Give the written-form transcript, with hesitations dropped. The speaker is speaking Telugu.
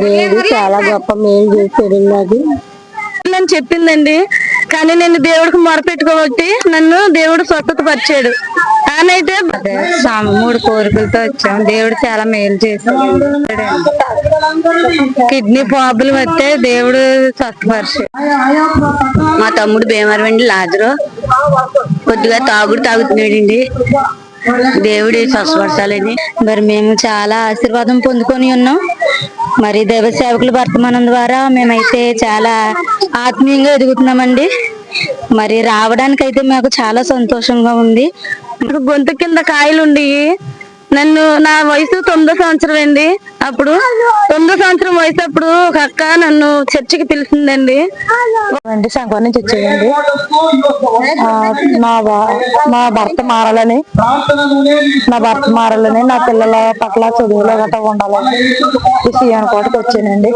దేవుడు చాలా గొప్ప మేలు చేశాడు అది అని చెప్పిందండి. కానీ నేను దేవుడికి మొరపెట్టుకోబట్టి నన్ను దేవుడు స్వస్థత పరిచాడు. అయితే 3 కోరికలతో వచ్చాం. దేవుడు చాలా మేలు చేశాడు. కిడ్నీ ప్రాబ్లం వస్తే దేవుడు స్వస్థపరిచాడు. మా తమ్ముడు భీమవరం అండి, లాజరు కొద్దిగా తాగుతున్నాడండి. దేవుడి స్వస్థపరచాలని మరి మేము చాలా ఆశీర్వాదం పొందుకొని ఉన్నాం. మరి దైవ సేవకుల వర్తమానం ద్వారా మేమైతే చాలా ఆత్మీయంగా ఎదుగుతున్నామండి. మరి రావడానికి అయితే మాకు చాలా సంతోషంగా ఉంది. గొంతు కింద కాయలుండి నా వయసు 9వ సంవత్సరం అండి. అప్పుడు 9వ సంవత్సరం వయసు అప్పుడు ఒక అక్క నన్ను చర్చికి పిలిచిందండి. శంకర్ నుంచి వచ్చేయండి. నా భర్త మారాలని నా పిల్లల పట్ల చదువులో గట్రా ఉండాలని విషయాన్ని కూడా వచ్చానండి.